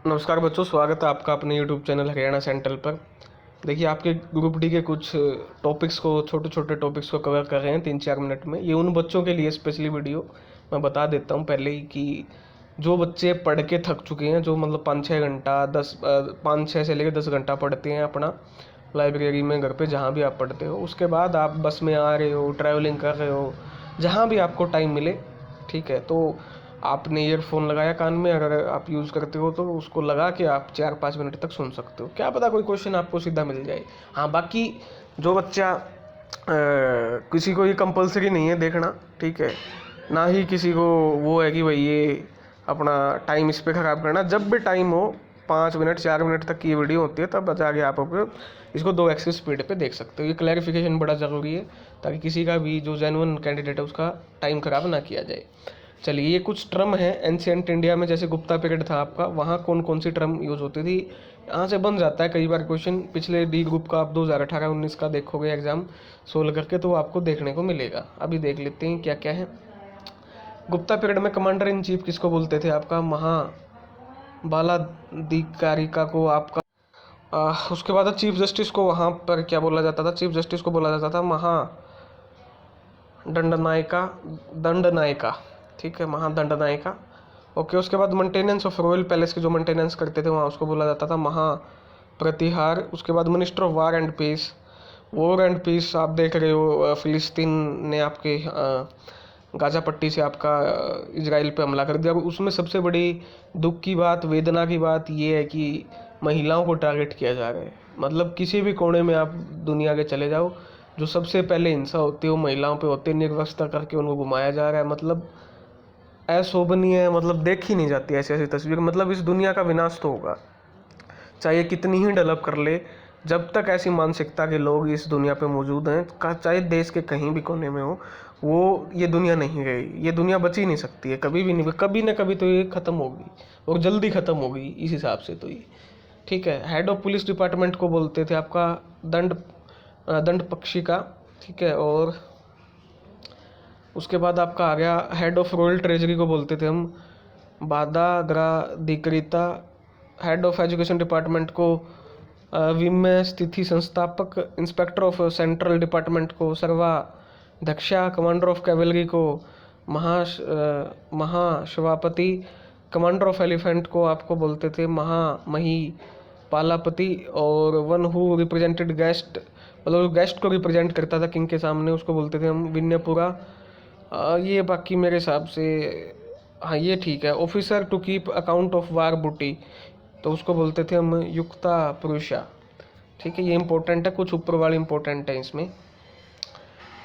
नमस्कार बच्चों, स्वागत है आपका अपने यूट्यूब चैनल हरियाणा सेंट्रल पर। देखिए, आपके ग्रुप डी के कुछ टॉपिक्स को छोटे छोटे टॉपिक्स को कवर कर रहे हैं 3-4 मिनट में। ये उन बच्चों के लिए स्पेशली वीडियो मैं बता देता हूँ पहले ही कि जो बच्चे पढ़ के थक चुके हैं, जो मतलब 5-6 घंटा 5-6 से लेकर 10 घंटा पढ़ते हैं अपना लाइब्रेरी में, घर पे जहाँ भी आप पढ़ते हो। उसके बाद आप बस में आ रहे हो, ट्रैवलिंग कर रहे हो, जहाँ भी आपको टाइम मिले, ठीक है, तो आपने ईयरफोन लगाया कान में, अगर आप यूज़ करते हो तो उसको लगा के आप 4-5 मिनट तक सुन सकते हो। क्या पता कोई क्वेश्चन आपको सीधा मिल जाए। हाँ, बाकी जो बच्चा किसी को ये कंपलसरी नहीं है देखना, ठीक है, ना ही किसी को वो है कि भाई ये अपना टाइम इस पे ख़राब करना। जब भी टाइम हो, 5 मिनट 4 मिनट तक की वीडियो होती है, तब जाके आप इसको 2x स्पीड पे देख सकते हो। ये क्लैरिफिकेशन बड़ा ज़रूरी है ताकि किसी का भी जो जेन्युइन कैंडिडेट है उसका टाइम ख़राब ना किया जाए। चलिए, ये कुछ टर्म है एंशियंट इंडिया में, जैसे गुप्ता पीरियड था आपका, वहाँ कौन कौन सी टर्म यूज़ होती थी। यहाँ से बन जाता है कई बार क्वेश्चन। पिछले डी ग्रुप का आप 2018-19 का देखोगे एग्जाम सोल्व करके, तो आपको देखने को मिलेगा। अभी देख लेते हैं क्या क्या है। गुप्ता पीरियड में कमांडर इन चीफ किसको बोलते थे आपका? महाबालाधिकारिका को आपका। उसके बाद चीफ जस्टिस को वहाँ पर क्या बोला जाता था? चीफ जस्टिस को बोला जाता था महादंडनायिका, दंडनायिका, ठीक है, महादंडनायिका। ओके, उसके बाद मेंटेनेंस ऑफ रॉयल पैलेस की जो मेंटेनेंस करते थे वहाँ, उसको बोला जाता था महाप्रतिहार। उसके बाद minister of war and peace आप देख रहे हो, फिलिस्तीन ने आपके गाजा पट्टी से आपका इजराइल पे हमला कर दिया। उसमें सबसे बड़ी दुख की बात, वेदना की बात ये है कि महिलाओं को टारगेट किया जा रहा है। मतलब किसी भी कोने में आप दुनिया के चले जाओ, जो सबसे पहले हिंसा होती है वो महिलाओं पे होती है। निर्वस्त्र करके उनको घुमाया जा रहा है। मतलब अशोभनीय, मतलब देखी नहीं जाती ऐसी ऐसी तस्वीर। मतलब इस दुनिया का विनाश तो होगा, चाहे कितनी ही डेवलप कर ले, जब तक ऐसी मानसिकता के लोग इस दुनिया पे मौजूद हैं, चाहे देश के कहीं भी कोने में हो, वो ये दुनिया नहीं गई, ये दुनिया बची नहीं सकती है, कभी भी नहीं, कभी ना कभी तो ये ख़त्म होगी और जल्दी ख़त्म होगी इस हिसाब से तो ये, ठीक है। हेड ऑफ पुलिस डिपार्टमेंट को बोलते थे आपका दंड पक्षिका, ठीक है। और उसके बाद आपका आ गया हेड ऑफ रॉयल ट्रेजरी को बोलते थे हम बादाग्राधिकृता। हेड ऑफ एजुकेशन डिपार्टमेंट को विम्य स्थिति संस्थापक। इंस्पेक्टर ऑफ सेंट्रल डिपार्टमेंट को सर्वाध्यक्षा। कमांडर ऑफ कैवेलरी को महाश्वापति। कमांडर ऑफ एलिफेंट को आपको बोलते थे महामही पालापति। और वन हु रिप्रेजेंटेड गेस्ट, मतलब गेस्ट को रिप्रेजेंट करता था किंग के सामने, उसको बोलते थे हम विन्यपुरा। ये बाकी मेरे हिसाब से, हाँ ये ठीक है। Officer to keep account of war booty, तो उसको बोलते थे हम युक्ता पुरुषा, ठीक है। ये इंपॉर्टेंट है, कुछ ऊपर वाले इंपॉर्टेंट है इसमें।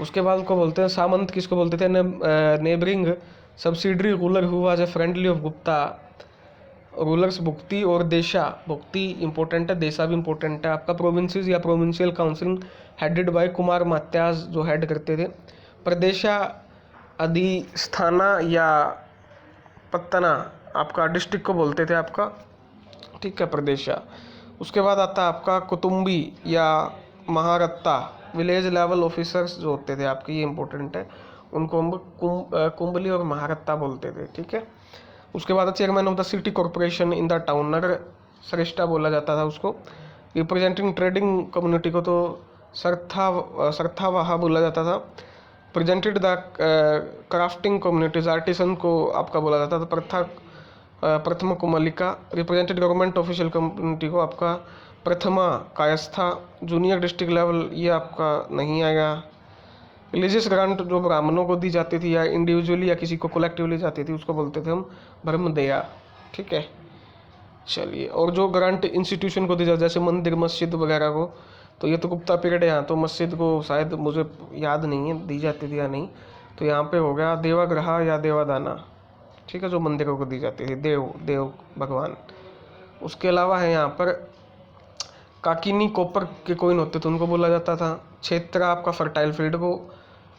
उसके बाद को बोलते हैं सामंत, किसको बोलते थे? Neighbouring subsidiary ruler who was a friendly of Gupta rulers. भुक्ति और देशा, भुक्ति इंपॉर्टेंट है, देशा भी इंपॉर्टेंट है आपका। प्रोविंसेस या provincial council headed by Kumaramatyas, जो हेड करते थे। प्रदेशा अधिस्थाना या पत्तना आपका डिस्ट्रिक्ट को बोलते थे आपका, ठीक है, प्रदेशा। उसके बाद आता है आपका कुटुंबी या महारत्ता, विलेज लेवल ऑफिसर्स जो होते थे आपके, ये इंपॉर्टेंट है, उनको हम कुंबली और महारत्ता बोलते थे, ठीक है। उसके बाद chairman of the city corporation in the town, नगर श्रेष्ठा बोला जाता था उसको। रिप्रेजेंटिंग ट्रेडिंग कम्युनिटी को तो सरथावाहा बोला जाता था। Presented the crafting communities, artisan को आपका बोला जाता था प्रथम कुमलिका। रिप्रेजेंटेड गवर्नमेंट ऑफिशियल कम्युनिटी को आपका प्रथमा कायस्था। जूनियर डिस्ट्रिक्ट लेवल ये आपका नहीं आएगा। रिलीजियस ग्रांट जो ब्राह्मणों को दी जाती थी या इंडिविजुअली या किसी को कलेक्टिवली जाती थी, उसको बोलते थे हम ब्रह्मदया, ठीक है। चलिए, और जो ग्रांट इंस्टीट्यूशन को दी जाती, जैसे मंदिर मस्जिद वगैरह को, तो ये तो गुप्ता पीरियड है। यहाँ तो मस्जिद को शायद मुझे याद नहीं है दी जाती थी या नहीं, तो यहाँ पे हो गया देवाग्रह या देवादाना, ठीक है, जो मंदिरों को दी जाती थी, देव भगवान। उसके अलावा है यहाँ पर काकिनी कॉपर के कोइन होते थे, उनको बोला जाता था क्षेत्र आपका फर्टाइल फील्ड को।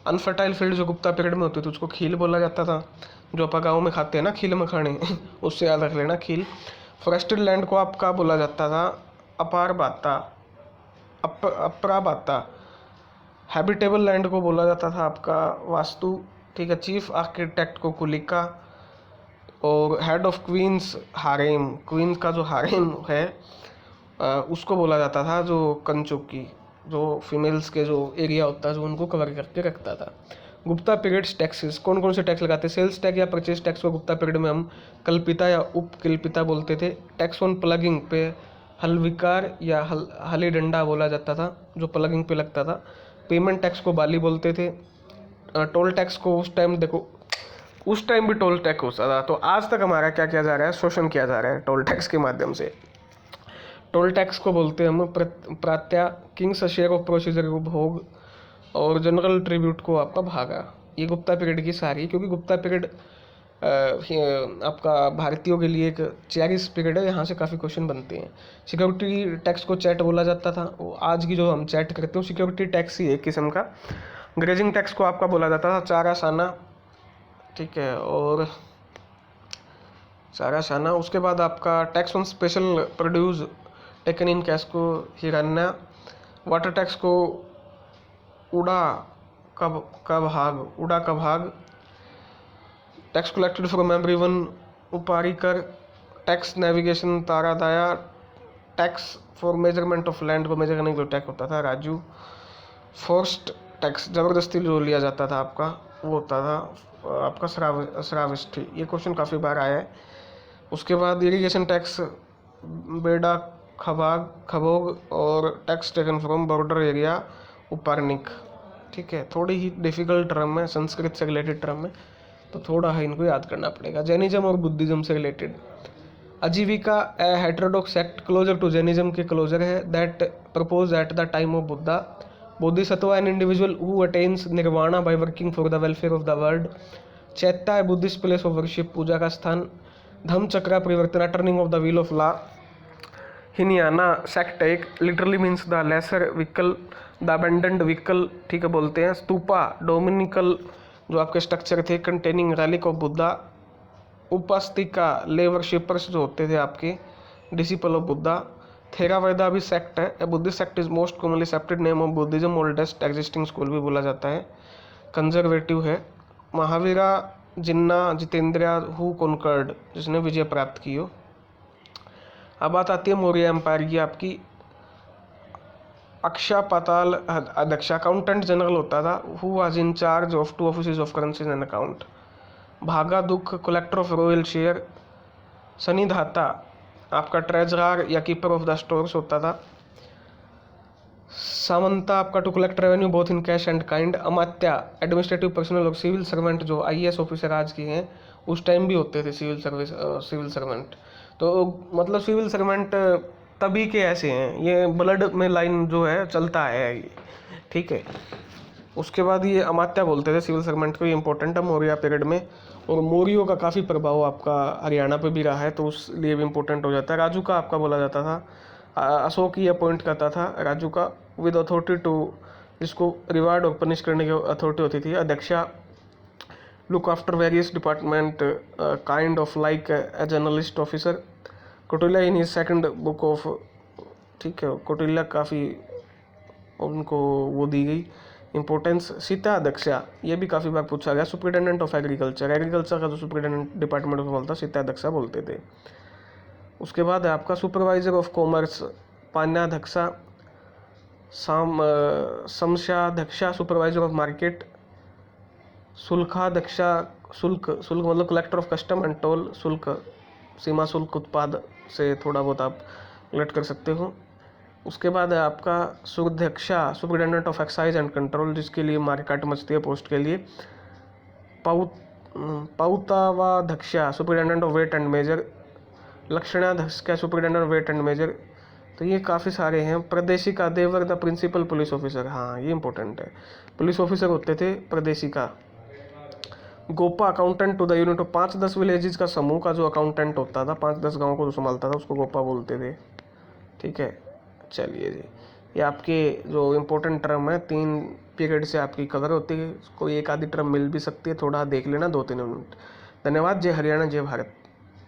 अनफर्टाइल फील्ड जो गुप्ता पीरियड में होती थी उसको खील बोला जाता था, जो अपन गाँव में खाते हैं ना खील मखाने उससे याद रख लेना, खील। फॉरेस्टेड लैंड को आपका बोला जाता था अपार बाता, अपरा बाता। हैबिटेबल लैंड को बोला जाता था आपका वास्तु, ठीक है। चीफ आर्किटेक्ट को कुलिका। और head of queen's harem, queen का जो हारेम है उसको बोला जाता था जो कंचुकी, जो फीमेल्स के जो एरिया होता है जो उनको कवर करके रखता था। गुप्ता पीरियड्स टैक्सेस, कौन कौन से टैक्स लगाते हैं? सेल्स टैक्स या परचेज टैक्स को गुप्ता पीरियड में हम कल्पिता या उपकल्पिता बोलते थे। टैक्स ऑन प्लगिंग पे हलविकार या हली डंडा बोला जाता था जो प्लगिंग पे लगता था। पेमेंट टैक्स को बाली बोलते थे। टोल टैक्स को उस टाइम देखो, उस टाइम भी टोल टैक्स होता था, तो आज तक हमारा क्या किया जा रहा है? शोषण किया जा रहा है टोल टैक्स के माध्यम से। टोल टैक्स को बोलते हैं हम प्रात्या, किंग्स शेयर ऑफ प्रोसीजर को भोग, और जनरल ट्रिब्यूट को आपका भागा। ये गुप्ता पीरियड की सारी, क्योंकि गुप्ता पीरियड आपका भारतीयों के लिए एक चेरिश पीरियड है, यहाँ से काफ़ी क्वेश्चन बनते हैं। सिक्योरिटी टैक्स को चैट बोला जाता था, वो आज की जो हम चैट करते हो सिक्योरिटी टैक्स ही एक किस्म का। ग्रेजिंग टैक्स को आपका बोला जाता था चारा साना, ठीक है, और चारा साना। उसके बाद आपका tax on special produce taken in cash को हिरान्या। वाटर टैक्स को उड़ा का भाग। टैक्स कलेक्टेड फ्रॉम एवरीवन उपारिकर। टैक्स नेविगेशन तारादाया। Tax for measurement of land को मेजर करने के लिए टैक्स होता था राजू। फोर्स्ड टैक्स, ज़बरदस्ती जो लिया जाता था आपका, वो होता था आपका श्राविष्ठी। ये क्वेश्चन काफ़ी बार आया है। उसके बाद इरिगेशन टैक्स बेड़ा खबोग, और tax taken from border area उपारनिक, ठीक है। थोड़ी ही डिफिकल्ट टर्म है, संस्कृत से रिलेटेड टर्म है, तो थोड़ा है इनको याद करना पड़ेगा। जैनिज्म और बुद्धिज्म से related Ajivika a heterodox sect closer to Jainism के क्लोजर है, that propose at the time of Buddha. Bodhisattva an individual who attains nirvana by working for the welfare of the world. Chaitya a Buddhist place of worship, पूजा का स्थान। Dhamma Chakra Parivartana, turning of the wheel of law. Hinayana sect एक literally means the lesser vehicle, the abandoned vehicle, ठीक है, बोलते हैं। स्तूपा डोमिनिकल जो आपके स्ट्रक्चर थे कंटेनिंग रैलिक ऑफ बुद्धा। उपास्तिका ले वर्शिपर्स जो होते थे आपके डिसिपल ऑफ बुद्धा। थेरावेदा भी सेक्ट है। Buddhist sect is most commonly accepted name of Buddhism, oldest existing school भी बोला जाता है। कंजर्वेटिव है। महावीरा जिन्ना जितेंद्रिया हु कॉन्कर्ड, जिसने विजय प्राप्त की हो। अब बात आती है मौर्य एम्पायर की आपकी। अक्षा पाताल अध्यक्ष अकाउंटेंट जनरल होता था, who was in charge of 2 offices of currencies and account. भागा दुख कलेक्टर ऑफ रॉयल शेयर। सनिधाता आपका ट्रेजरर या कीपर ऑफ द स्टोर्स होता था। सामंता आपका to collect revenue both in cash and kind. अमात्या एडमिनिस्ट्रेटिव पर्सनल और सिविल सर्वेंट जो आईएएस ऑफिसर आज के हैं, उस टाइम भी होते थे सिविल सर्वेंट। तो मतलब सिविल सर्वेंट तभी के ऐसे हैं, ये ब्लड में लाइन जो है चलता है, ठीक है। उसके बाद ये अमात्या बोलते थे सिविल सर्वेंट को, ये इंपॉर्टेंट है मौर्य पीरियड में। और मौर्यों का काफ़ी प्रभाव आपका हरियाणा पे भी रहा है, तो उस लिए भी इंपॉर्टेंट हो जाता है। राजू का आपका बोला जाता था, अशोक ही अपॉइंट करता था राजू का, विद अथॉरिटी टू, जिसको रिवार्ड और पनिश करने की अथॉरिटी होती थी। अध्यक्षा look after various department kind of like a journalist officer. Kautilya in his second book of, ठीक है, कौटिल्य काफ़ी उनको वो दी गई इंपॉर्टेंस। सीता अध्यक्षा, ये भी काफ़ी बार पूछा गया। सुप्रिटेंडेंट ऑफ एग्रीकल्चर, एग्रीकल्चर का जो सुप्रिटेंडेंट डिपार्टमेंट को बोलता सीता अध्यक्षा बोलते थे। उसके बाद है आपका सुपरवाइजर ऑफ कॉमर्स पान्याध्यक्षा। समस्याध्यक्षा सुपरवाइजर ऑफ मार्केट। शुल्काध्यक्षा, शुल्क मतलब collector of custom and toll, शुल्क सीमा शुल्क उत्पाद से थोड़ा बहुत आप रिलेट कर सकते हो। उसके बाद है आपका सुध्यक्षा superintendent of excise and control, जिसके लिए मार्केट मचती है पोस्ट के लिए। पाउतावाध्यक्षा superintendent of weight and measure. लक्षणाध्यक्ष का superintendent of weight and measure. तो ये काफ़ी सारे हैं। प्रदेशिका देवर द प्रिंसिपल पुलिस ऑफिसर, हाँ ये इंपॉर्टेंट है, पुलिस ऑफिसर होते थे प्रदेशिका। गोपा accountant to the unit of 5-10 villages का समूह का जो अकाउंटेंट होता था, 5-10 गाँव को जो संभालता था उसको गोपा बोलते थे, ठीक है। चलिए जी, ये आपके जो इम्पोर्टेंट टर्म है 3 पीरियड से आपकी कवर होती है, कोई एक आधी टर्म मिल भी सकती है, थोड़ा देख लेना 2-3 मिनट। धन्यवाद। जय हरियाणा, जय भारत।